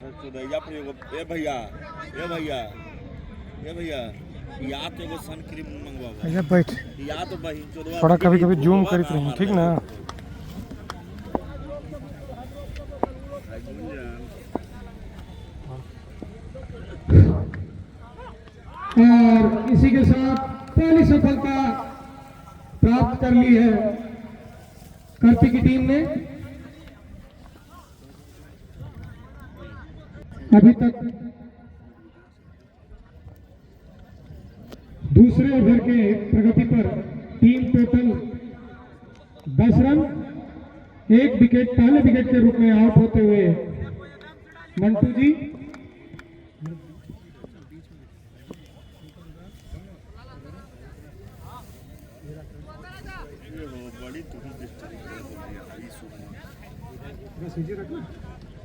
ए भैया या तो वो सन क्रीम मंगवाओ भैया बैठ या तो भाई थोड़ा कभी कभी जूम करीत रही ठीक ना। और इसी के साथ पहली सफलता प्राप्त कर ली है करपी की टीम ने। अभी तक दूसरे ओवर के प्रगति पर टीम टोटल 10 रन, 1 विकेट पहले विकेट के रूप में आउट होते हुए मंटू जी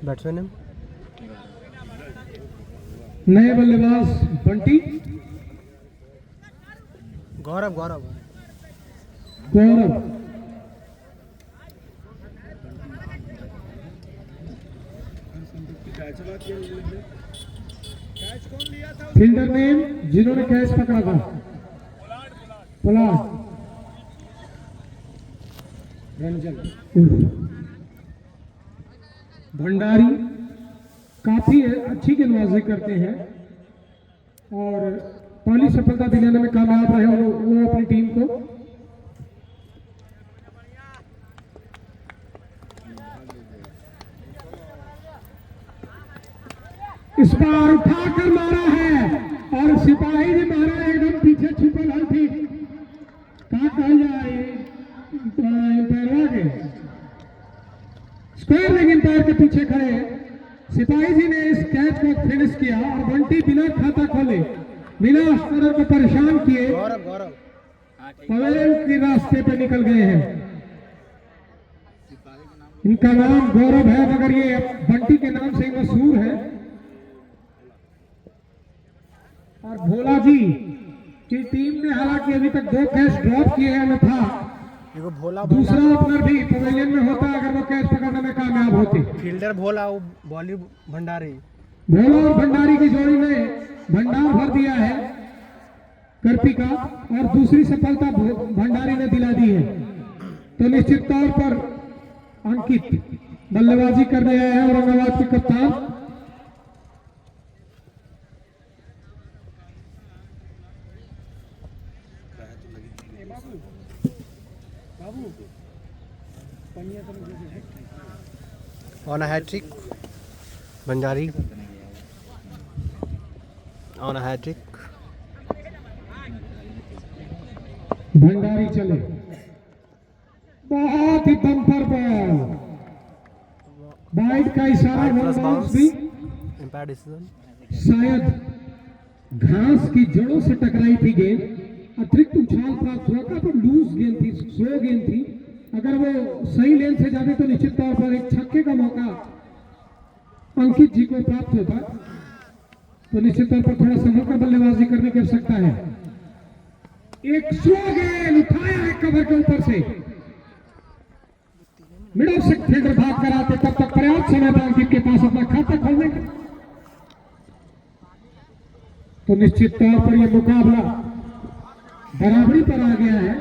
बैट्समैन नए बल्लेबाज बंटी गौरव गौरव फील्डर नेम जिन्होंने कैच पकड़ा था पोलार्ड रंजन भंडारी काफी अच्छी गेंदबाजी करते हैं और पहली सफलता दिलाने में कामयाब रहे वो अपनी टीम को। इस बार उठाकर मारा है और सिपाही ने मारा एकदम पीछे छुपल हल थी कहा कहा जाए स्क्वायर लेकिन पैर के पीछे खड़े सिपाही जी ने इस कैच को फिनिश किया और बंटी बिना खाता खोले बिना स्कोरर को परेशान किए पवेल के रास्ते पे निकल गए हैं। इनका नाम गौरव है मगर ये बंटी के नाम से मशहूर है। और भोला जी की टीम ने हालांकि अभी तक 2 कैच ड्रॉप किए हैं अन्यथा दूसरा ओपनर भी पवेलियन में होता अगर वो कैच पकड़ने में कामयाब होती। फील्डर भोला बॉली भंडारी भोला और भंडारी की जोड़ी ने भंडार भर दिया है करपी का और दूसरी सफलता भंडारी ने दिला दी है। तो निश्चित तौर पर अंकित बल्लेबाजी करने आए हैं औरंगाबाद के कप्तान। On a hattrick Bhandari on a hattrick Bhandari चले बहुत ही बम्पर बॉल वाइड का इशारा भी एम्पायर डिसीजन शायद घास की जड़ों से टकराई थी गेंद अतिरिक्त उछाल प्राप्त हुआ था पर लूज गेंद थी स्लो गेंद थी। अगर वो सही लेन से जाते तो निश्चित तौर पर एक छक्के का मौका अंकित जी को प्राप्त होता। तो निश्चित तौर पर थोड़ा संभल कर बल्लेबाजी करने की आवश्यकता है। एक स्लो गेंद उठाया है कवर के ऊपर से मिडल से फील्डर भाग कर आते तब तक पर्याप्त समय था अंकित के पास अपना खाता खोलने का। तो निश्चित तौर पर यह मुकाबला बराबरी पर आ गया है।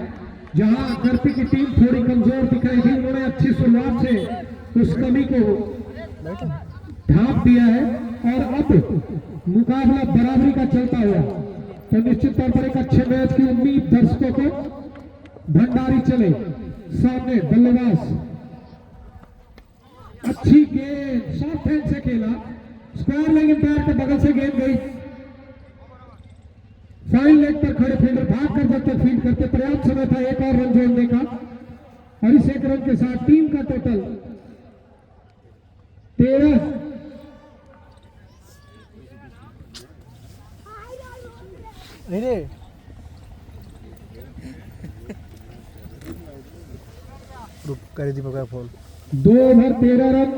जहां करपी की टीम थोड़ी कमजोर दिख रही थी उन्होंने अच्छी शुरुआत से उस कमी को ढांप दिया है और अब मुकाबला बराबरी का चलता हुआ। तो निश्चित तौर पर एक अच्छे मैच की उम्मीद दर्शकों को। भंडारी चले सामने बल्लेबाज अच्छी गेंद सॉफ्ट हैंड से खेला स्क्वायर लेग पैर के बगल से गेंद गई फाइन लेग पर खड़े फील्डर भाग कर जब तक फील्ड करते पर्याप्त समय था एक और रन जोड़ने का और इस एक रन के साथ टीम का टोटल 13। अरे रुक कर दीपक का फोन 2 ओवर 13 रन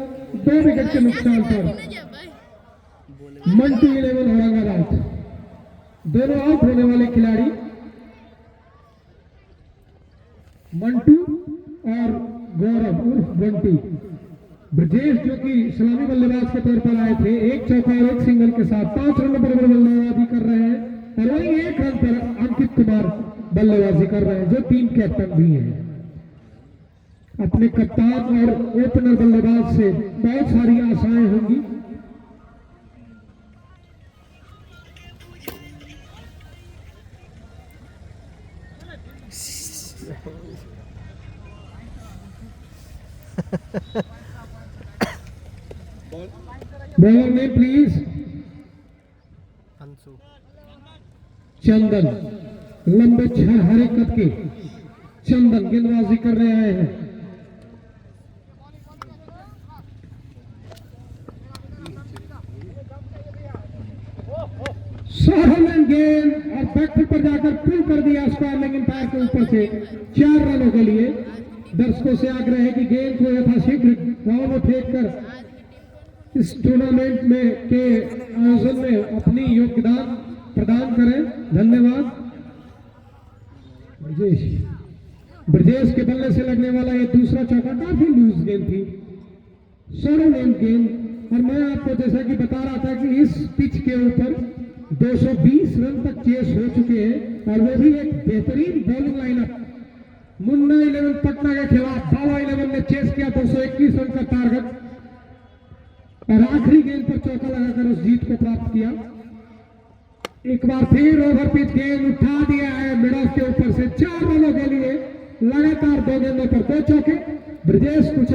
2 विकेट के नुकसान पर मंटू 11 औरंगाबाद दोनों आउट होने वाले खिलाड़ी मंटू और गौरव उर्फ बंटी ब्रजेश जो कि सलामी बल्लेबाज के तौर पर आए थे, एक चौका और एक सिंगल के साथ 5 रन पर बल्लेबाजी कर रहे हैं, और वही 1 रन पर अंकित कुमार बल्लेबाजी कर रहे हैं जो टीम कैप्टन भी हैं। अपने कप्तान और ओपनर बल्लेबाज से बहुत सारी आशाएं होंगी। बॉलर में प्लीज अंशु चंदन, लंबे 6 हरे कद के चंदन गेंदबाजी कर रहे आए हैं। सोहलन गेंद और बैकफुट पर जाकर पुल कर दिया स्क्वायर, लेकिन पैर के ऊपर से 4 रनों के लिए। दर्शकों से आग्रह है कि गेंद को यथाशीघ्र गांव में फेंक कर इस टूर्नामेंट में के आयोजन में अपनी योगदान प्रदान करें। धन्यवाद। ब्रजेश के बल्ले से लगने वाला ये दूसरा चौका काफी लूज गेंद थी, सोलो लेंथ गेंद। और मैं आपको जैसा कि बता रहा था कि इस पिच के ऊपर 220 रन तक चेस हो चुके हैं, और वो भी एक बेहतरीन बॉलिंग लाइनअप। मुन्ना 11 पटना के खिलाफ बाबा 11 ने चेस किया 221 रन का टारगेट, और आखिरी गेंद पर चौका लगाकर उस जीत को प्राप्त किया। एक बार फिर ओवर पिच गेंद उठा दिया है मिड ऑफ के ऊपर से 4 रनों के लिए। लगातार 2 गेंदों पर 2 चौके। ब्रजेश कुछ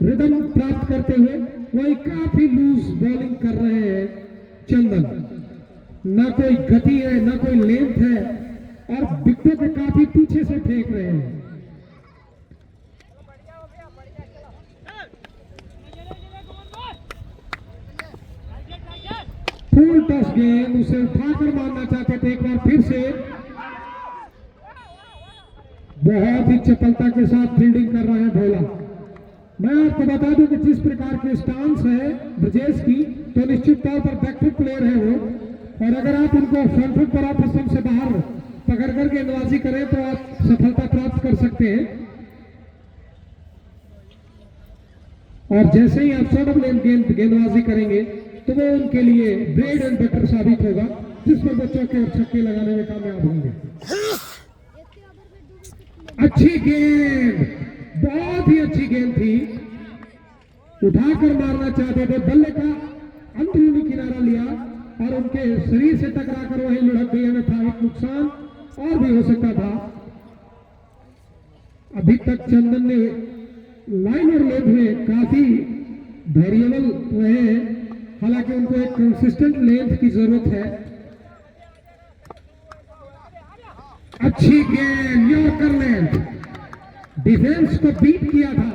रिदम प्राप्त करते हुए वही काफी लूज बॉलिंग कर रहे हैं चंदन। ना कोई गति है, ना कोई लेंथ है, और विकेट के काफी पीछे से फेंक रहे हैं। फुल टॉस गेंद, उसे उठाकर मारना चाहते थे, एक बार फिर से बहुत ही चपलता के साथ फील्डिंग कर रहे हैं भोला। मैं आपको बता दूं कि जिस प्रकार के स्टांस है ब्रजेश की, तो निश्चित तौर पर बैकफुट प्लेयर है वो, और अगर आप उनको फ्रंट फुट पर ऑफ स्टंप से बाहर पकड़ कर गेंदबाजी करें तो आप सफलता प्राप्त कर सकते हैं। और जैसे ही आप शॉर्ट लेंथ गेंदबाजी करेंगे तो वो उनके लिए ब्रेड एंड बटर साबित होगा, जिस पर वो चौके और छक्के लगाने में कामयाब होंगे। अच्छी गेंद, बहुत ही अच्छी गेंद थी, उठाकर मारना चाहते थे, बल्ले का अंदरूनी किनारा लिया और उनके शरीर से टकराकर वही लुढ़क गई। हमें था एक नुकसान और भी हो सकता था। अभी तक चंदन ने लाइन और लेंथ में काफी वेरिएबल रहे हैं, हालांकि उनको एक कंसिस्टेंट लेंथ की जरूरत है। अच्छी गेंद, यॉर्कर लेंथ, डिफेंस को बीट किया था,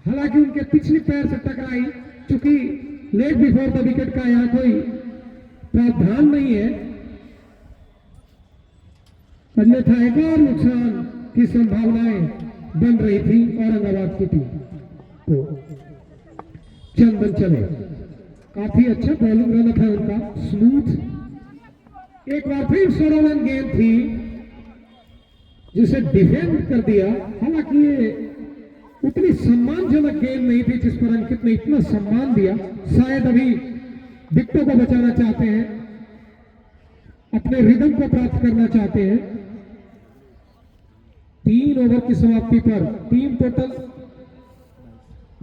हालांकि उनके पिछले पैर से टकराई। चूंकि लेट बिफोर द विकेट का यहाँ कोई प्रावधान नहीं है, अन्यथा एक और नुकसान की संभावनाएं बन रही थी औरंगाबाद की टीम को। चंदन चले, काफी अच्छा बॉलिंग रन था उनका, स्मूथ। एक बार फिर सोलोवन गेंद थी जिसे डिफेंड कर दिया, हालांकि ये उतनी सम्मानजनक गेंद नहीं थी जिस पर अंकित ने इतना सम्मान दिया। शायद अभी विकेटों को बचाना चाहते हैं, अपने रिदम को प्राप्त करना चाहते हैं। 3 ओवर की समाप्ति पर टीम टोटल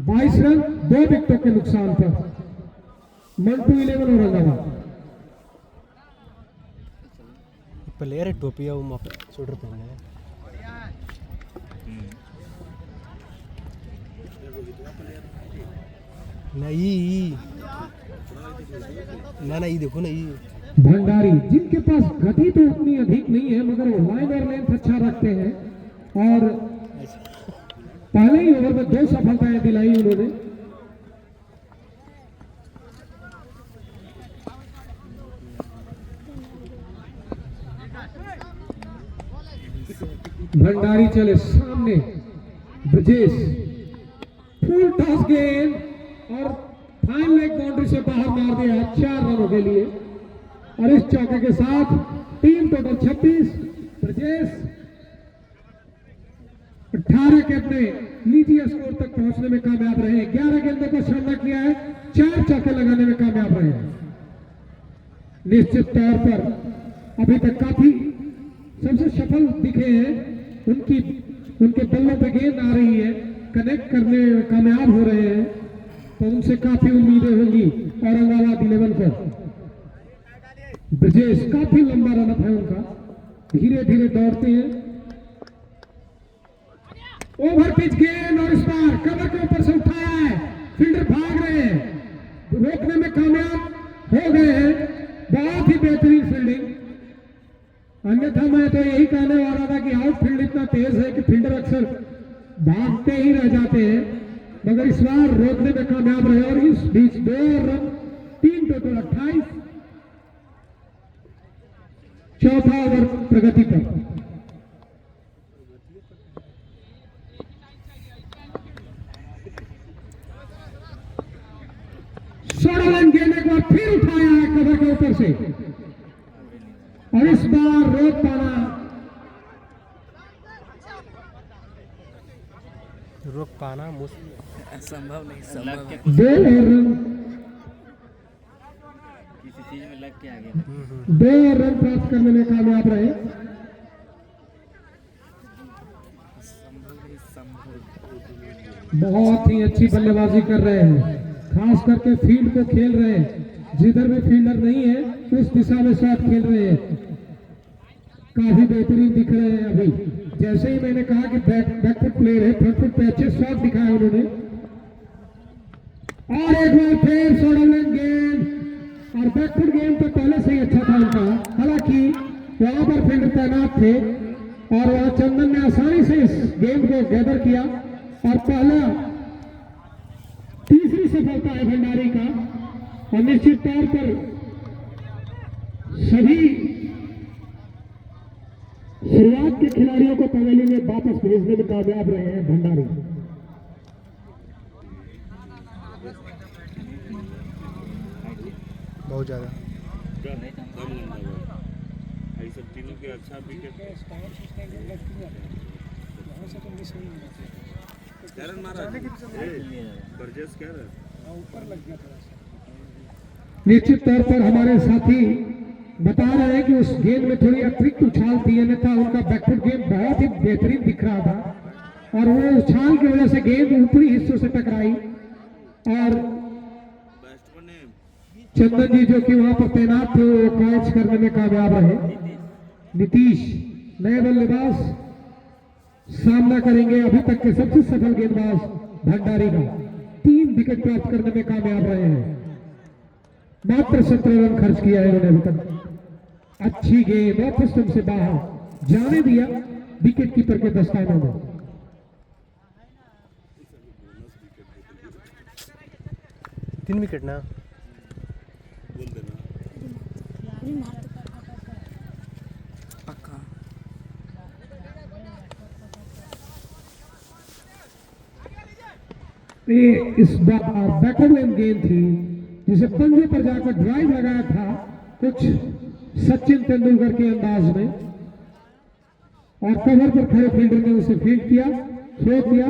22 रन 2 विकेटों के नुकसान पर। 1-11 औरंगाबाद। प्लेयर है टोपिया वो शूटर पहने है। नहीं ना ये देखो ना, ये भंडारी जिनके पास गति तो उतनी अधिक नहीं है, मगर वो लाइन और लेंथ अच्छा रखते हैं, और पहले ही ओवर में 2 सफलताएं दिलाई उन्होंने। भंडारी चले सामने, ब्रजेश फुल टॉस गेंद और फाइन लेग बाउंड्री से बाहर मार दिया 4 रनों के लिए। और इस चौके के साथ टीम टोटल 26, ब्रजेश 18 के अपने लीजिए स्कोर तक पहुंचने में कामयाब रहे। 11 गेंदों का सामना किया है, 4 चौके लगाने में कामयाब रहे हैं। निश्चित तौर पर अभी तक काफी सबसे सफल दिखे हैं, उनके बल्लों पे गेंद आ रही है, कनेक्ट करने में कामयाब हो रहे हैं, तो उनसे काफी उम्मीदें होंगी औरंगाबाद 11 को। ब्रजेश काफी लंबा रन है उनका, धीरे धीरे दौड़ते हैं। ओवर पिच गेंद और इस बार कवर के ऊपर से उठाया है, फील्डर भाग रहे हैं, रोकने में कामयाब हो गए हैं। बहुत ही बेहतरीन फील्डिंग, अन्यथा मैं तो यही कहने वाला था कि आउटफील्ड इतना तेज है कि फील्डर अक्सर भागते ही रह जाते हैं, मगर इस बार रोकने में कामयाब रहे। और इस बीच 2 रन, 3 टोटल 28। चौथा ओवर प्रगति पर। रन गेंद एक बार फिर उठाया है कवर के ऊपर से, और इस बार रोक पाना संभव नहीं, संभव है। 2 रन, किसी चीज में लग के आ गया। 2 रन प्राप्त करने में कामयाब रहे। संभव नहीं, संभव। बहुत ही अच्छी बल्लेबाजी कर रहे हैं, खास करके फील्ड को खेल रहे हैं, जिधर भी फील्डर नहीं है उस दिशा में शॉट खेल रहे हैं, काफी बेहतरीन दिख रहे हैं। अभी जैसे ही मैंने कहा कि बैकफुट प्लेयर है, फ्रंट फुट पे अच्छे शॉट दिखाए उन्होंने। और एक बार फिर सोडोलन गेंद, और बैकफुट गेंद तो पहले से ही अच्छा था उनका, हालांकि वहां पर फील्डर तैनात थे और वहां चंदन ने आसानी से इस गेंद को गैदर किया, और पहला तीसरी सफलता है भंडारी का। और निश्चित तौर पर सभी शुरुआत के खिलाड़ियों को पवेलियन में वापस भेजने में कामयाब रहे हैं भंडारी। बहुत ज़्यादा सब तीनों के अच्छा विकेट बरजेस कह रहे। निश्चित तौर पर हमारे साथी बता रहे हैं कि उस गेंद में थोड़ी अतिरिक्त उछाल थी, अन्यथा उनका बैकफुट गेंद बहुत ही बेहतरीन दिख रहा था, और वो उछाल की वजह से गेंद ऊपरी हिस्सों से टकराई, और चंदन जी जो कि वहां पर तैनात थे वो कैच करने में कामयाब रहे। नीतीश नए बल्लेबाज सामना करेंगे अभी तक के सबसे सफल गेंदबाज भंडारी का, 3 विकेट प्राप्त करने में कामयाब रहे हैं। मात्र 17 रन खर्च किया है उन्होंने अभी तक। अच्छी गेंद ऑफ स्टंप से बाहर जाने दिया विकेट कीपर के दस्तानों में। तीन विकेट ना पक्का। इस बार बैकवर्ड गेंद थी जिसे पंजे पर जाकर ड्राइव लगाया था कुछ सचिन तेंदुलकर के अंदाज में, और कवर पर खड़े फील्डर ने उसे फील्ड किया, थ्रो किया,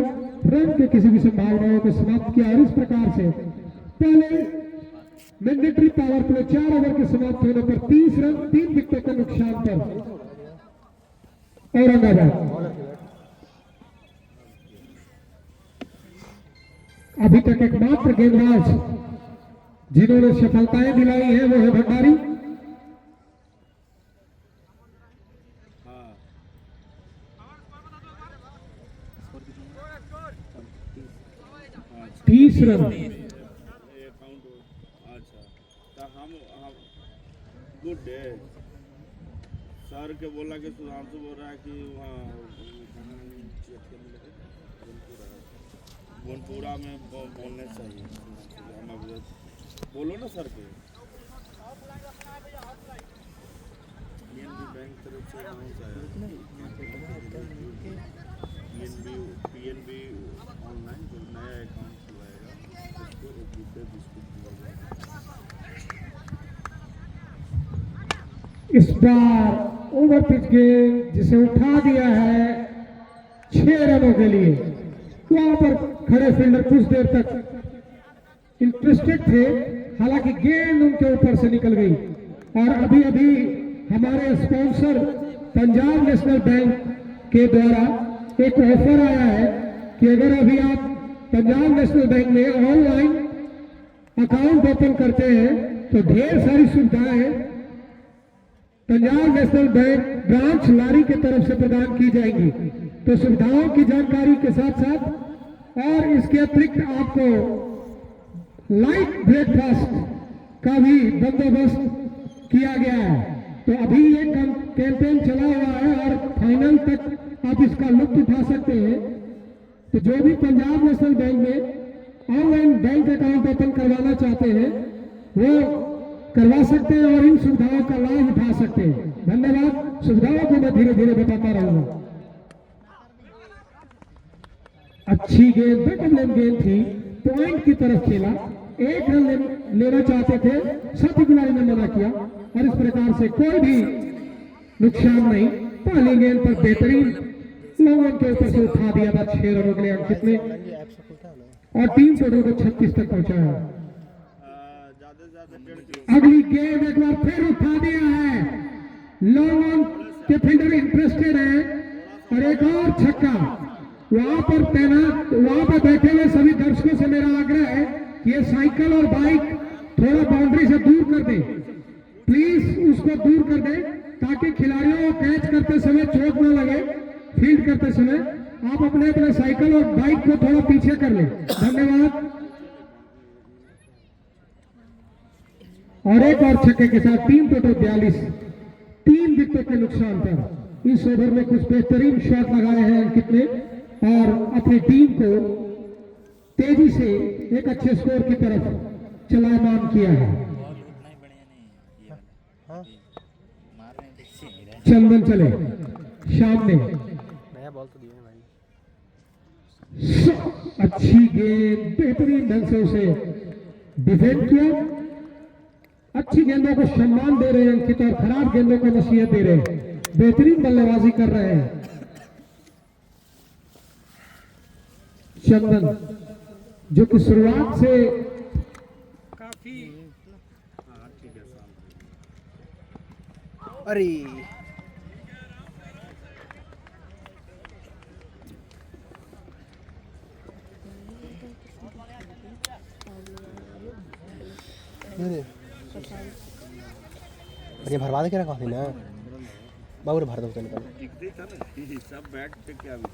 रन के किसी भी संभावनाओं को समाप्त किया। और इस प्रकार से पहले मैंडेटरी पावर प्ले 4 ओवर के समाप्त होने पर 30 रन 3 विकेटों के नुकसान पर औरंगाबाद अभी तक एकमात्र गेंदबाज जिन्होंने सफलताएं दिलाई है वो है भंडारी। तीस रन। अच्छा हम गुड डे सर के बोला कि सुधांशु बोल रहा है कि वहाँ बनपुरा में बोलने चाहिए। बोलो ना सर के बैंक तरफ से PNB ऑनलाइन जो नया अकाउंट खुलवाएगा उसको एक रुपये बिस्कुट दिया जाएगा। इस बार ओवर पिच गेंद जिसे उठा दिया है 6 रनों के लिए। वहां पर खड़े फील्डर कुछ देर तक इंटरेस्टेड थे, हालांकि गेंद उनके ऊपर से निकल गई। और अभी अभी हमारे स्पॉन्सर पंजाब नेशनल बैंक के द्वारा एक ऑफर आया है कि अगर अभी आप पंजाब नेशनल बैंक में ऑनलाइन अकाउंट ओपन करते हैं तो ढेर सारी सुविधाएं पंजाब नेशनल बैंक ब्रांच लारी के तरफ से प्रदान की जाएंगी। तो सुविधाओं की जानकारी के साथ साथ और इसके अतिरिक्त आपको लाइट ब्रेकफास्ट का भी बंदोबस्त किया गया है। तो अभी ये कैंपेन चला हुआ है और फाइनल तक आप इसका लुत्फ उठा सकते हैं। तो जो भी पंजाब नेशनल बैंक में ऑनलाइन बैंक अकाउंट ओपन करवाना चाहते हैं वो करवा सकते हैं और इन सुविधाओं का लाभ उठा सकते हैं। धन्यवाद। सुविधाओं को मैं धीरे धीरे बताता रहूंगा। अच्छी गेंद, बेटर लेन गेंद थी, पॉइंट की तरफ खेला, 1 रन लेना चाहते थे, साथी खिलाड़ी ने मना किया और इस प्रकार से कोई भी नुकसान नहीं। पहली गेंद पर बेहतरीन लोगों के ऊपर से उठा दिया था 6 रनों के लिए अंकित ने और टीम टोटल को 36 तक पहुंचाया। ज्यादा से ज्यादा 1.5 किलो। अगली गेंद एक बार फिर उठा दिया है, लोगों के फील्डर इंटरेस्टेड है और एक और छक्का। वहां पर तैनात, वहां पर बैठे हुए सभी दर्शकों से मेरा आग्रह है कि ये साइकिल और बाइक थोड़ा बाउंड्री से दूर कर दे, प्लीज उसको दूर कर दे ताकि खिलाड़ियों को कैच करते समय चोट न लगे। फील्ड करते समय आप अपने अपने साइकिल और बाइक को थोड़ा पीछे कर ले। धन्यवाद। और एक और छक्के के साथ टीम टोटल 42, 3 विकेटों के नुकसान पर इस ओवर में कुछ बेहतरीन शॉट लगाए हैं अंकित ने और अपनी टीम को तेजी से एक अच्छे स्कोर की तरफ चलायमान किया है। चंदन चले सामने, नया बॉल तो दिया है भाई। अच्छी गेंद, बेहतरीन ढंग से उसे डिफेंड किया। अच्छी गेंदों को सम्मान दे रहे हैं अंकित और खराब गेंदों को नसीहत दे रहे हैं। बेहतरीन बल्लेबाजी कर रहे हैं चंदन, जो कि शुरुआत से काफी अरे ये भरवा दे के रखा थी ना बाबू रे, भर दो तो निकल। दिखते था ना ये सब बैट पे क्या भी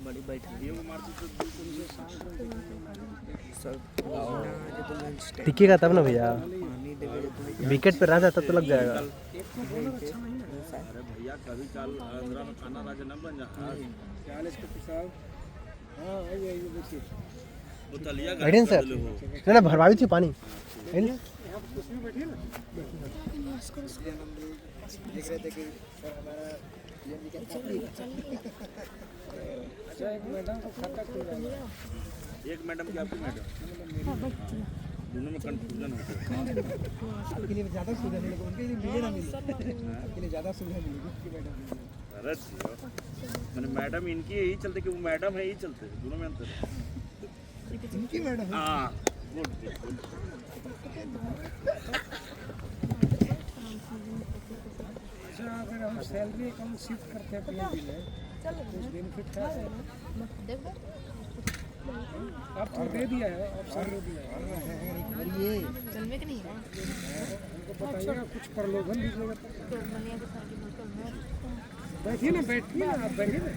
बड़ी बैठ ये वो मारते तो बिल्कुल टिकेगा तब ना भैया, पानी देवे विकेट पे रह जाता तो लग जाएगा। अरे भैया कभी चाल आंध्रा में खाना राजा न बन जा। बोतलिया का आइडियन सर ना ना भरवाई थी पानी। एक मैडम की आपकी मैडम दोनों में कंफ्यूजन होता है। आपके लिए ज़्यादा सुविधा मिलेगी, उनके लिए मिले ना मिले, आपके लिए ज़्यादा सुविधा मिलेगी उसकी मैडम। अरे मैंने मैडम इनकी यही चलते कि वो मैडम है, यही चलते दोनों में अंतर है। इनकी मैडम है। हाँ गुड गुड। अगर हम सैलरी अकाउंट शिफ्ट करते हैं पीएनबी में कुछ बेनिफिट है। आप तो दे दिया है, ऑप्शन दे दिया है। चलने के नहीं है हमको बताइएगा कुछ प्रलोभन दीजिएगा। तो मनिया के साथ बैठिए ना, बैठिए ना, आप बैठिए ना,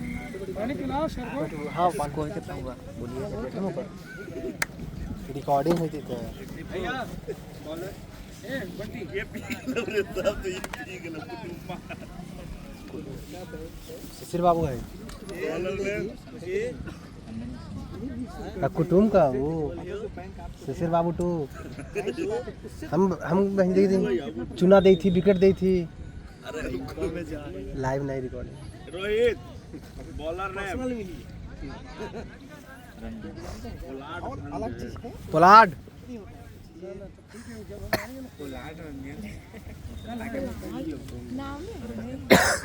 पानी पिलाओ सर को। हाँ पानी को कितना हुआ बोलिए, रिकॉर्डिंग हुई थी तो भैया बॉलर ए बंटी ये पी लो रे साहब, तो ये पी गलो कुटुंबा शिशिर बाबू है बॉलर में ये कुटुम का वो शिशिर बाबू टू हम वहीं दी थी, चुना दी थी, विकेट दी थी। अरे लाइव नहीं रिकॉर्डिंग। रोहित बॉलर ने पोलार्ड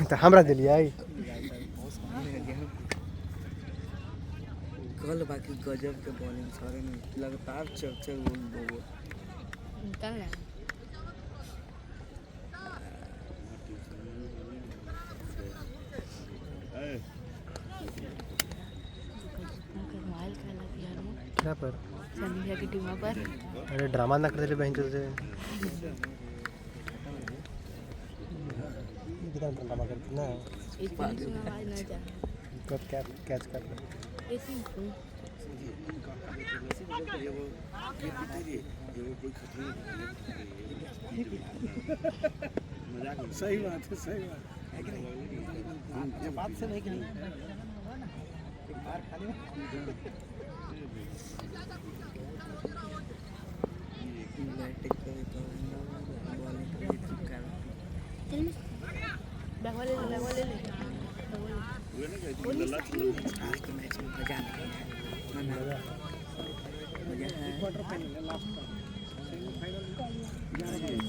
तो हम रख दिलिए। कल बाकी गजब के बॉलिंग सारे में लगातार चर बोल दो निकल रहा है मोबाइल खेला यार वो क्या पर संध्या की टीम पर अरे ड्रामा ना करते बहन से कितना ड्रामा करते ना इतनी सुना आवाज ना जा कब क्या कैच कर ऐसी सुन सही बात है, सही बात ये बात से नहीं कहीं बैटिंग करे तो बॉलिंग करे तो कर बैक वाले ले आज के मैच में मजा नहीं है मजा है क्वार्टर फाइनल है, लास्ट का सेमीफाइनल 11 बजे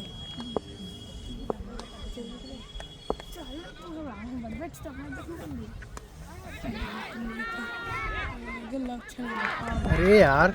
अरे यार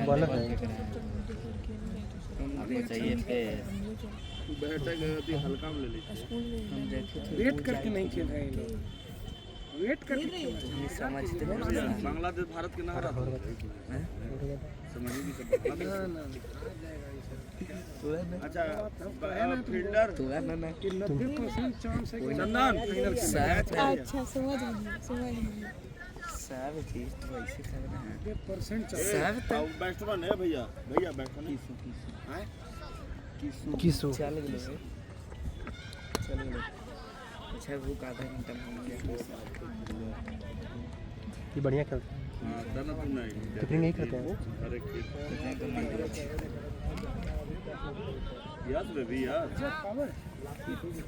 बॉलर है चाहिए पे बैठक अति हल्का में ले लीजिए वेट करके नहीं खेल रहे हैं लोग, वेट करके खेल रहे हैं। समझते बांग्लादेश भारत के नारा समझिए कि अच्छा फील्डर तो है ना कि 90% चांस है कि चंदन अच्छा समझ गई सब चीज तो ऐसे करना है 90% चांस सब तो बैट्समैन है भैया बैट्समैन है किसो चल गए अच्छा वो आधा घंटा में हो गया ये बढ़िया खेलते हैं हाँ दाना तुम नहीं कीपिंग नहीं करते हैं अरे यस बेबी यार पावर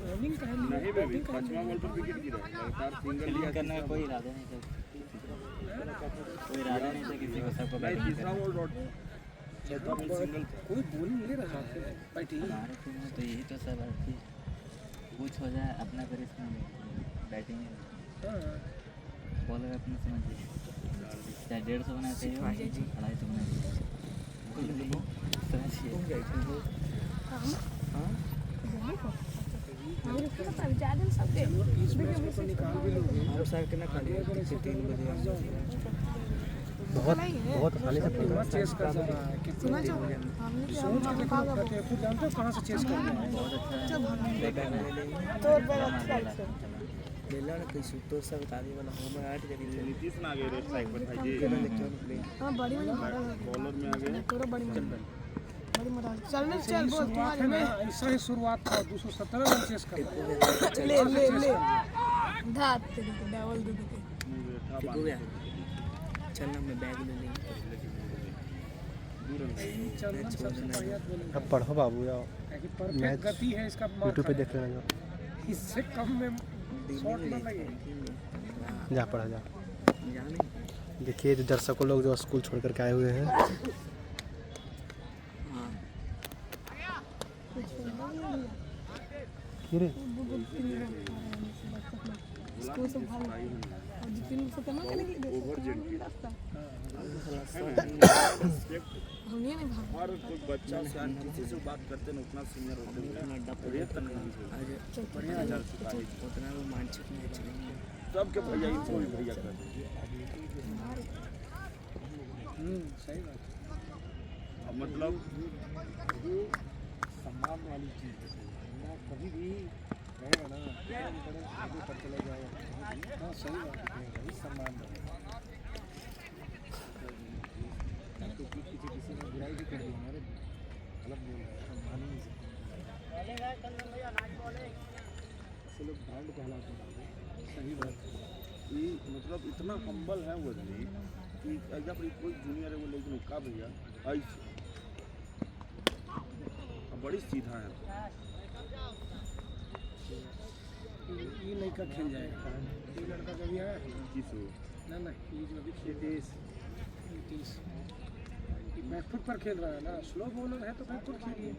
बॉलिंग का है नहीं बेबी पांचवा बॉल पर विकेट गिरा लगातार सिंगल लिया करने का कोई इरादा नहीं था किसी को सबको नहीं तीसरा बॉल डॉट चौथा बॉल सिंगल कोई बॉलिंग ले रहा है बैटिंग हमारे टीम में तो यही तो सब है कि कुछ हो जाए अपना करिश्मा बैटिंग बॉलर अपना समझिए चाहे 150 बनाना चाहिए 250 बनाना चाहिए निकाल भी लोगे हम सर के ना खाली 3 बजे बहुत बहुत आसानी से पकड़ कितना चेस कर रहा है कितना सोच के देखो फतेहपुर जानते हो कहाँ से चेस कर रहा है ले लो ना कोई सुतो सब ताली वाला हम 8 जगह नीतीश ना आ गए रेड साइड पर भाई जी बॉलर में आ गए शुरुआत है ना ऐसा ही शुरुआत था 217 रन चेस कर रहा है धात डबल दे दे ठीक हो गया चलना मैं बैग ले लेंगे चंदन सबसे बढ़िया बॉलिंग अब पढ़ो बाबू जाओ परफेक्ट गति है इसका यूट्यूब पे देख लेना जाओ इससे कम में शॉट ना लगे जा पढ़ा जा जाने देखिए जो दर्शकों लोग जो स्कूल छोड़ कर के आए हुए हैं हाँ ये रे हर कोई बच्चा से किसी से बात करते हैं उतना सीनियर होते हैं रेत तक नहीं बढ़िया जा चुका है उतना वो मानसिक नहीं चलेंगे सबके भैया ही कोई भैया कर सही बात अब मतलब सम्मान वाली चीज है ना कभी भी रहेगा ना आगे पर चले जाएगा हाँ सही बात है भाई सम्मान तो किसी ने बुराई भी कर दी हमारे गलत बोल रहे हैं सम्मान ही नहीं से लोग ब्रांड कहलाते हैं सही बात है ये मतलब इतना हम्बल है वो आदमी कि अगर कोई जूनियर है वो लेकिन का भैया ऐसे बड़ी सीधा है। ये लड़का खेल जाएगा, ये लड़का कभी आया किस ना ना, ये जो अभी खेल बैकफुट पर खेल रहा है ना, स्लो बॉलर है तो बैकफुट खेलिए,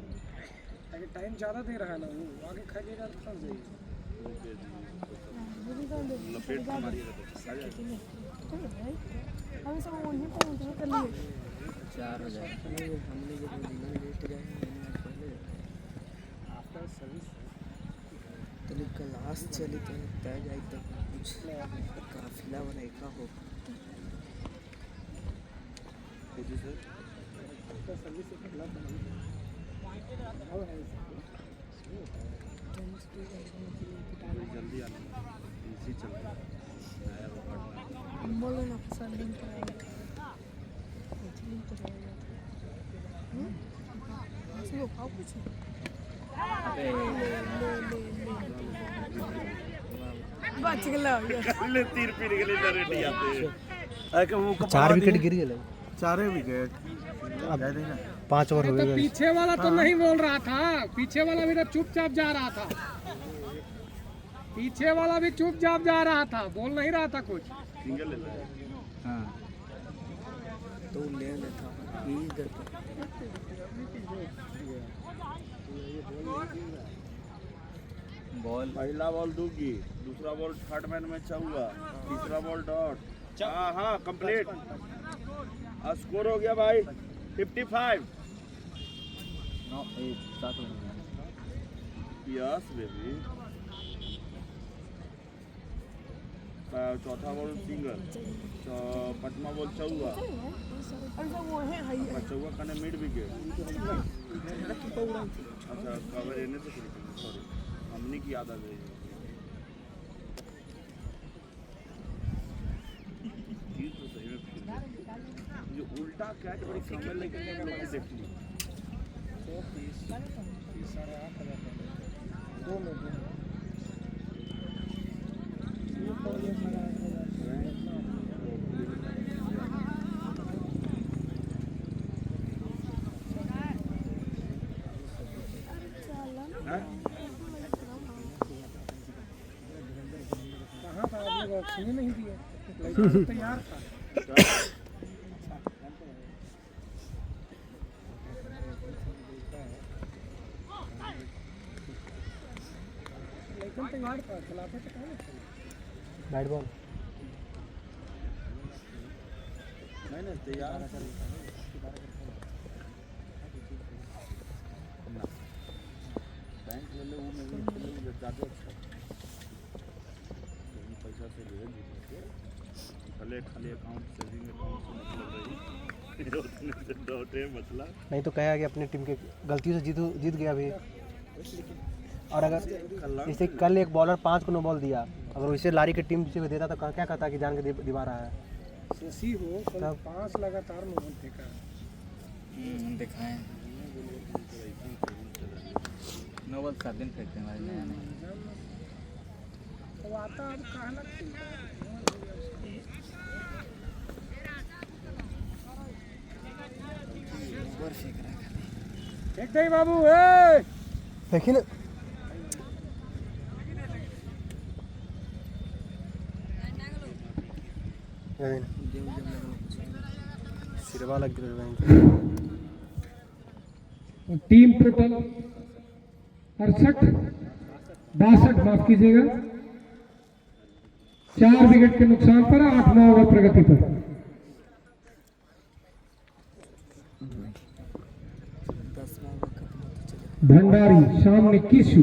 अगर टाइम ज़्यादा दे रहा है ना वो आगे खाइएगा तो फंस जाइए। लपेट मारिएगा तो आ जाएगा। हम सब वही पॉइंट कर लिए 4 हो जाए हमने जो दिन लेट गए पहले आफ्टर सर्विस तो क्लास चली तो तय जाए तो कुछ काफिला बनाए का हो जी सर, आफ्टर सर्विस से खेला तो और है जल्दी आना, इसी चल रहा है नया रोड। बोलो ना पसंद नहीं करेगा एक्चुअली तो रहेगा इसको खाओ कुछ बच गया ले तीर पीने के लिए रेडी आते हैं। 4 विकेट गिर गए। 4 विकेट अब 5 ओवर हो तो गए। पीछे वाला तो नहीं बोल रहा था, पीछे वाला भी तो चुपचाप जा रहा था, पीछे वाला भी चुपचाप जा रहा था, बोल नहीं रहा था कुछ। सिंगल लेता है। हाँ तो ले लेता यही करता बॉल पहला बॉल दूगी, दूसरा बॉल थर्ड मैन में चौका, तीसरा बॉल डॉट। हाँ हाँ कंप्लीट, स्कोर हो गया भाई 55। Yes baby. चौथा बॉल सिंगल, पांचवा बॉल चौका, और सब वो है हाई चौका कने मिड विकेट। अच्छा कवर एने से सॉरी हमने की याद आ गई। ये तो सही में जो उल्टा कैच बड़ी कमल लेके लोग देख ली। 2 में कहाँ था आपने को ऑक्सीजन नहीं दिया, लड़का तैयार था। लेकिन तैयार था, खिलाते तो कहाँ नहीं। बैट बॉल नहीं तैयार बैंक ले ले वो नहीं ज़्यादा अच्छा पैसा से ले खाली खाली अकाउंट सेविंग अकाउंट से मतलब रही मसला नहीं तो कहेगा कि अपनी टीम के गलतियों से जीत गया अभी। और अगर जैसे कल एक बॉलर 5 को नो बॉल दिया, अगर इसे लारी की टीम से देता तो क्या कहता कि जान के दिवा रहा है। सीसी हो कल 5 लगातार नो बॉल फेंका दिखाएं नो बॉल 7 दिन फेंकते हैं भाई। वो आता अब कहाँ लगती फेंक दे बाबू। देखिए ना सिरवा लग गया। टीम टोटल 62 माफ कीजिएगा, 4 विकेट के नुकसान पर 8-9 ओवर प्रगति पर। भंडारी सामने किशु,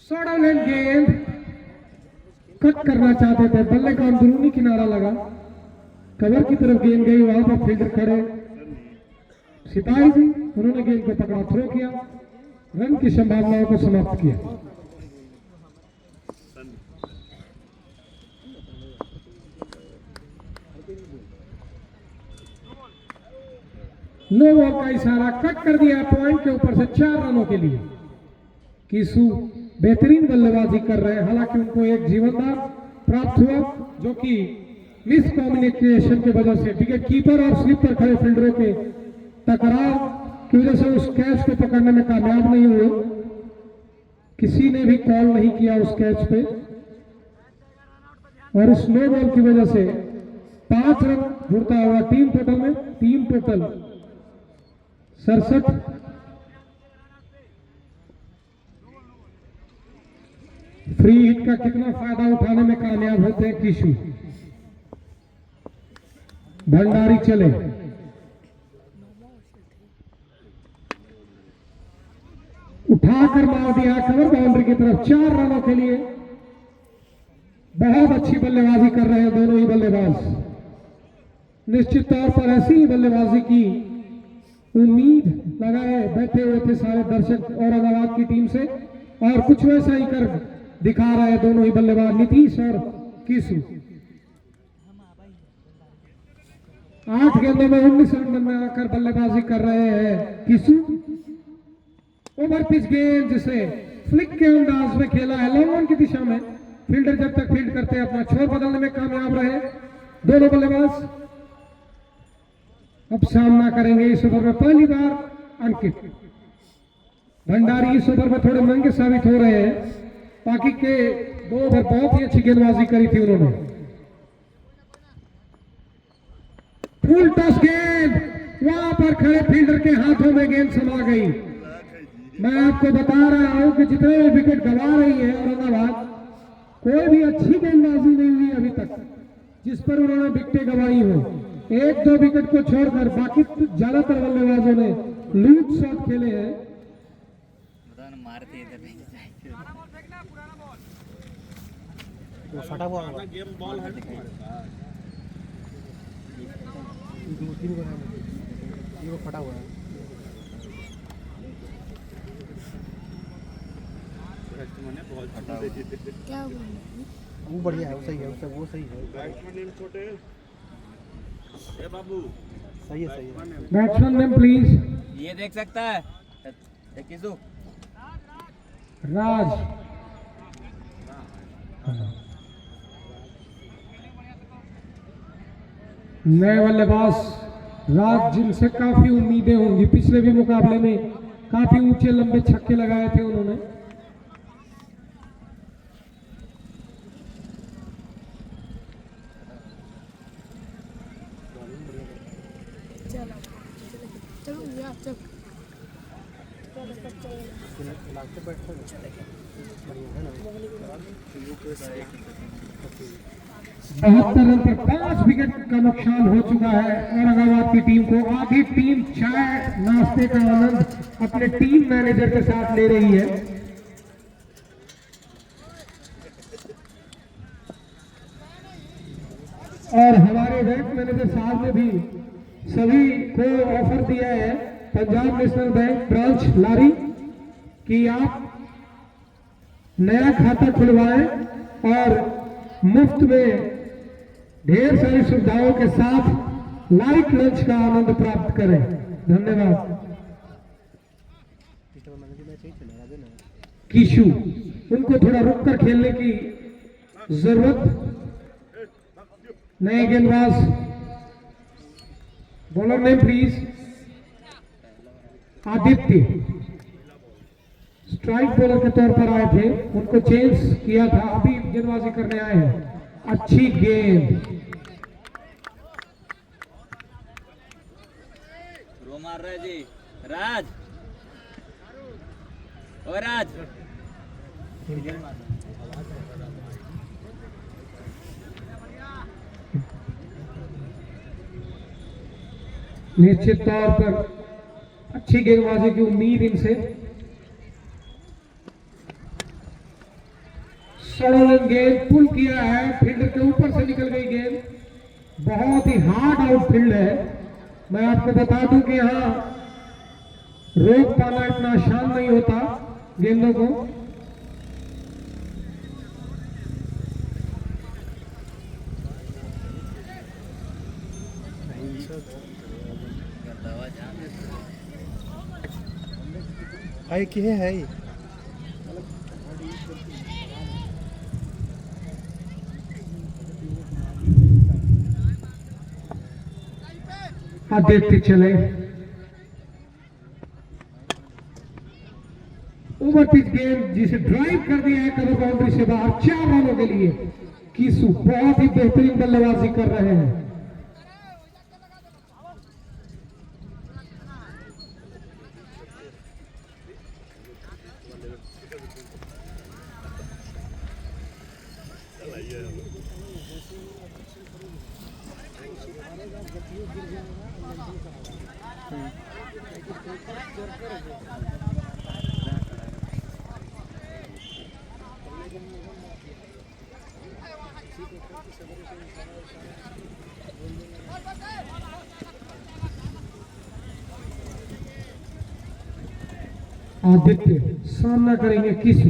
शॉर्ट ऑन गेंद कट करना चाहते थे, बल्ले का अंदरूनी किनारा लगा, कवर की तरफ गेंद गई, वहां पर फील्डर खड़े सिपाही जी, उन्होंने गेंद को पकड़ा, थ्रो किया, रन की संभावनाओं को समाप्त किया। नो बॉल का इशारा, कट कर दिया पॉइंट के ऊपर से 4 रनों के लिए। किशु बेहतरीन बल्लेबाजी कर रहे हैं, हालांकि उनको एक जीवनदान प्राप्त हुआ जो कि मिस कम्युनिकेशन की वजह से विकेट कीपर और स्लिप पर खड़े फील्डरों के टकराव की वजह से उस कैच को पकड़ने में कामयाब नहीं हुए। किसी ने भी कॉल नहीं किया उस कैच पे और उस नो बॉल की वजह से 5 रन जुड़ता हुआ टीम टोटल 67। फ्री हिट का कितना फायदा उठाने में कामयाब होते हैं किशु। भंडारी चले, उठाकर मार दिया कवर बाउंड्री की तरफ 4 रनों के लिए। बहुत अच्छी बल्लेबाजी कर रहे हैं दोनों ही बल्लेबाज। निश्चित तौर पर ऐसी ही बल्लेबाजी की उम्मीद लगाए बैठे हुए थे सारे दर्शक औरंगाबाद की टीम से और कुछ वैसा ही कर दिखा रहे हैं दोनों ही बल्लेबाज नीतीश और किशु। 8 गेंदों में 19 रन बनाकर बल्लेबाजी कर रहे हैं किशु। ओवर पिच गेंद जिसे फ्लिक के अंदाज में खेला है लॉन्ग ऑन की दिशा में। फील्डर जब तक फील्ड करते हैं अपना छोर बदलने में कामयाब रहे दोनों बल्लेबाज। अब सामना करेंगे इस ओवर में पहली बार अंकित। भंडारी इस ओवर में थोड़े महंगे साबित हो रहे हैं। बाकी के 2 ओवर बहुत ही अच्छी गेंदबाजी करी थी उन्होंने। फुल टॉस गेंद, वहां पर खड़े फील्डर के हाथों में गेंद समा गई। मैं आपको बता रहा हूं कि जितने विकेट गंवा रही है औरंगाबाद, कोई भी अच्छी गेंदबाजी नहीं हुई अभी तक जिस पर उन्होंने विकेटें गंवाई हो। 1-2 विकेट को छोड़कर बाकी ज्यादातर बल्लेबाजों ने लूट शॉट खेले हैं। वो फटा हुआ होगा। गेम बॉल है तुम्हारे पास? 2-3 को है, ये वो फटा हुआ है। क्या हुआ? वो बढ़िया है, वो सही है, उससे वो सही है। बैट्समैन नेम छोटे ए बाबू, सही है। Batsman name please. ये देख सकता है किसु राज। नए बल्लेबाज राज, जिनसे काफी उम्मीदें होंगी। पिछले भी मुकाबले में काफी ऊंचे लंबे छक्के लगाए थे उन्होंने। चलो यार चल। 72 रन पर 5 विकेट का नुकसान हो चुका है औरंगाबाद की टीम को। आधी टीम चाय नाश्ते का आनंद अपने टीम मैनेजर के साथ ले रही है। और हमारे बैंक मैनेजर साहब ने भी सभी को ऑफर दिया है, पंजाब नेशनल बैंक ब्रांच लारी, कि आप नया खाता खुलवाएं और मुफ्त में ढेर सारी सुविधाओं के साथ लाइट लंच का आनंद प्राप्त करें। धन्यवाद। किशु, उनको थोड़ा रुककर खेलने की जरूरत। नए गेंदबाज, bowler name please. Aditya strike bowler के तौर पर आए थे, उनको चेंज किया था, अभी गेंदबाजी करने आए हैं। अच्छी गेंद, रो मार रहे जी। राज ओ राज, निश्चित तौर पर अच्छी गेंदबाजी की उम्मीद इनसे। सड़न गेंद पुल किया है, फील्डर के ऊपर से निकल गई गेंद। बहुत ही हार्ड आउटफील्ड है। मैं आपको बता दूं कि यहाँ रोक पाना इतना आसान नहीं होता गेंदों को। है कि है ही। देखते चले। गेंद जिसे ड्राइव कर दिया है कवर बाउंड्री से बाहर, 4 रनों के लिए कीसू बहुत ही बेहतरीन बल्लेबाजी कर रहे हैं। आदित्य सामना करेंगे किसू।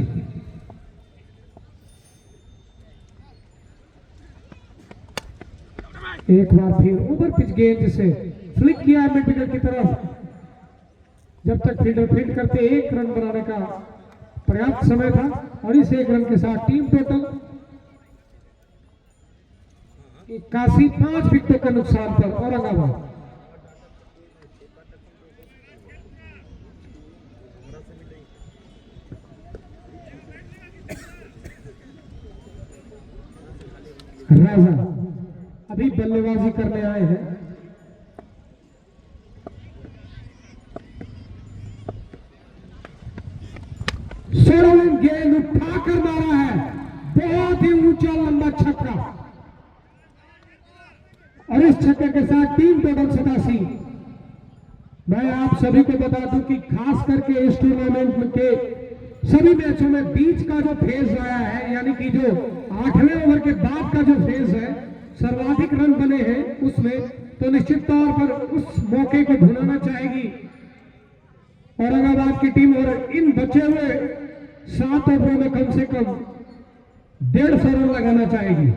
एक बार फिर ओवर पिच गेंद जिसे फ्लिक किया है मिड विकेट की तरफ। जब तक फील्डर फील्ड करते 1 रन बनाने का पर्याप्त समय था और इस 1 रन के साथ टीम टोटल 81, 5 विकेटों के नुकसान पर औरंगाबाद। राजा अभी बल्लेबाजी करने आए हैं। सोरेन गेंद उठाकर मारा है, बहुत ही ऊंचा लंबा छक्का और इस छक्के के साथ टीम टोटल 87। मैं आप सभी को बता दूं कि खास करके इस टूर्नामेंट के सभी मैचों में बीच का जो फेज आया है, यानी कि जो 8वें ओवर के बाद का जो फेज है, सर्वाधिक रन बने हैं उसमें, तो निश्चित तौर पर उस मौके को ढूंढना चाहेगी औरंगाबाद की टीम और इन बचे हुए 7 ओवरों में कम से कम 150 रन लगाना चाहेगी।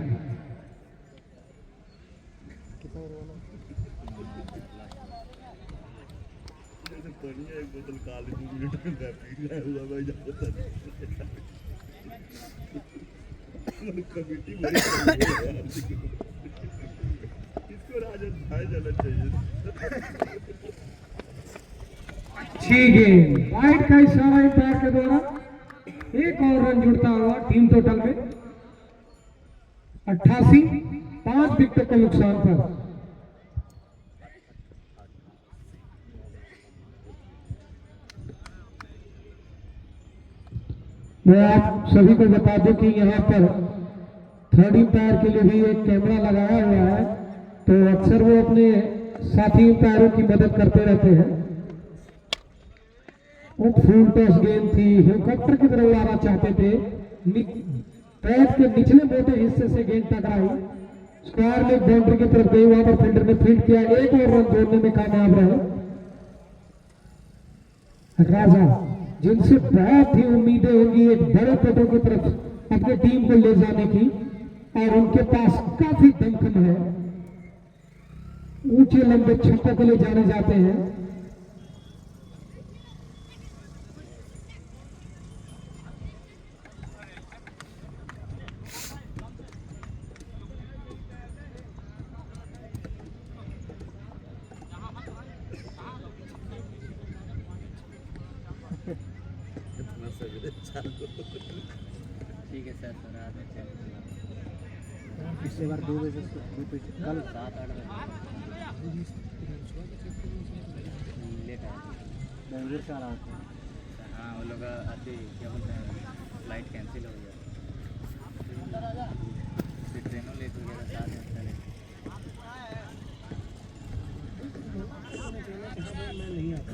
अच्छी गेंद, वाइड का इशारा एम्पायर के द्वारा, एक और रन जुड़ता हुआ टीम टोटल में 88, 5 विकेट के नुकसान पर। मैं आप सभी को बता दूं कि यहाँ पर 3rd एम्पायर के लिए भी एक कैमरा लगाया हुआ है, तो अक्सर वो अपने साथी एम्पायरों की मदद करते रहते हैं। वो फुल टॉस गेंद थी, हेलीकॉप्टर की तरफ लाना चाहते थे, पैड के निचले मोटे हिस्से से गेंद टकराई, स्क्वायर लेग बाउंड्री की तरफ गई, वहां पर फील्डर ने फील्ड किया, 1 और रन जोड़ने में कामयाब रहे। राजा जिनसे बहुत ही उम्मीदें होंगी एक बड़े पदों की तरफ अपनी टीम को ले जाने की, और उनके पास काफी दमखम है, ऊंचे लंबे छक्कों के लिए जाने जाते हैं। ठीक है सर, रात में पिछले बार 2 बजे कल 7-8 बजे लेट आया, बेंगलुरु से आ रहा था। हाँ वो लोग आते क्या बोलते हैं, फ्लाइट कैंसिल हो गया, फिर ट्रेनों लेट हो गया, 7 घंटा लेट। मैं नहीं आता।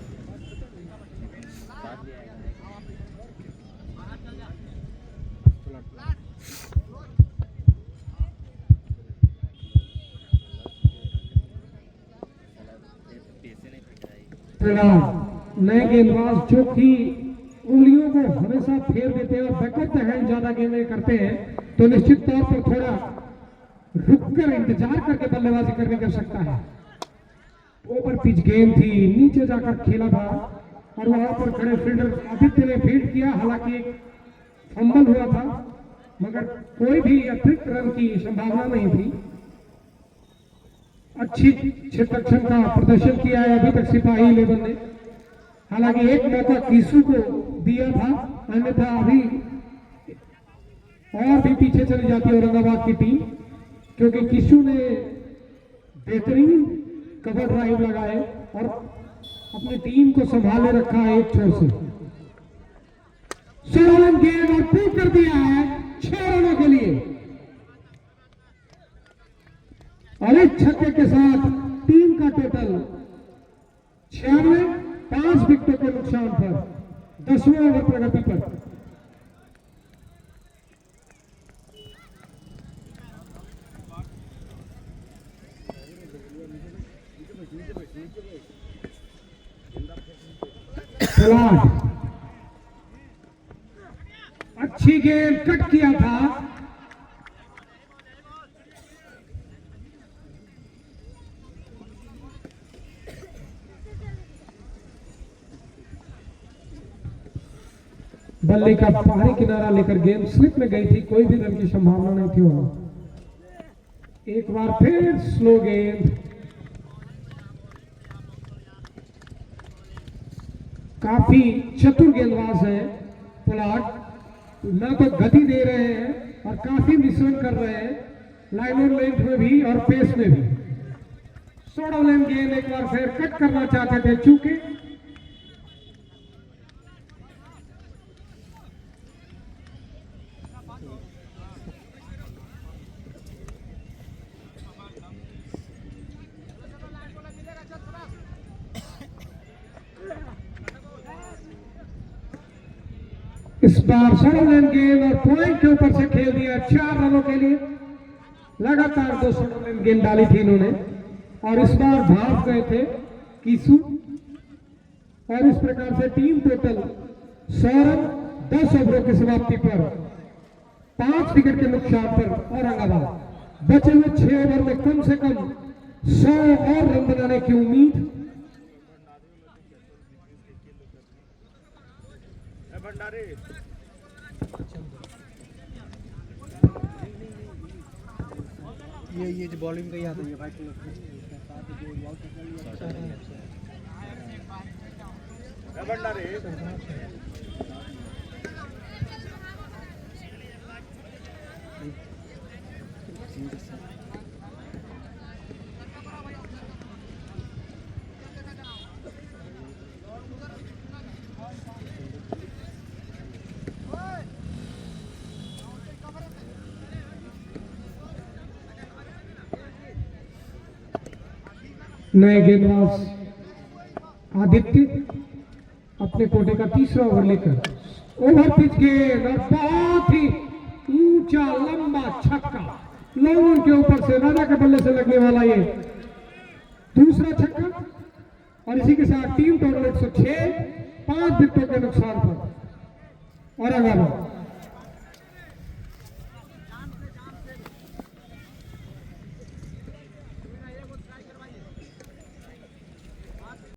बात भी आएगा नए गेंदबाज जो कि उंगलियों को हमेशा फेर देते हैं और बैकअप द हैंड ज्यादा गेंदें करते हैं, तो निश्चित तौर पर थोड़ा रुककर इंतजार करके बल्लेबाजी करने की आवश्यकता है। ओवर पिच गेंद थी, नीचे जाकर खेला था और वहां पर खड़े फील्डर आदित्य ने फील्ड किया, हालांकि एक फंबल हुआ था मगर कोई भी अतिरिक्त रन की संभावना नहीं थी। अच्छी क्षेत्ररक्षण का प्रदर्शन किया है अभी तक सिपाही 11 ने, हालांकि एक मौका कीसू को दिया था अन्यथा अभी और भी पीछे चली जाती है औरंगाबाद की टीम, क्योंकि किशु ने बेहतरीन कवर ड्राइव लगाए और अपनी टीम को संभाले रखा है एक छोर से। 16 रन गेंद और पूर्ण कर दिया है 6 रनों के लिए, और एक छक्के के साथ टीम का टोटल 96, 5 विकेटों के नुकसान पर 10वें ओवर प्रगति पर। अच्छी गेंद कट किया था, बल्ले का बाहरी किनारा लेकर गेंद स्लिप में गई थी, कोई भी रन की संभावना नहीं थी वहां। एक बार फिर स्लो गेंद, काफी चतुर गेंदबाज है पोलार्ड, न तो गति दे रहे हैं और काफी मिश्रण कर रहे हैं लाइन और लेंथ में भी और पेस में भी। 16 लेन गेंद एक बार फिर कट करना चाहते थे, चूंकि इस बार 16 रन गेंद और पॉइंट के ऊपर से खेल दिया 4 रनों के लिए। लगातार 2 16 रन गेंद डाली थी इन्होंने, और इस बार भाग गए थे किशु, और इस प्रकार से टीम टोटल 100 रन 10 ओवरों की समाप्ति पर 5 विकेट के नुकसान पर औरंगाबाद। बचे हुए 6 ओवर में कम से कम 100 और रन बनाने की उम्मीद। भंडारी ये जो बॉलिंग का ही आता है भाई, भंडारी नए गेंदबाज आदित्य अपने कोटे का तीसरा ओवर लेकर ओवर पिच गेंद और बहुत ही ऊंचा लंबा छक्का, लोगों के ऊपर से राजा के बल्ले से लगने वाला ये दूसरा छक्का, और इसी के साथ टीम टोटल 106, 5 विकेटों के नुकसान पर औरंगाबाद।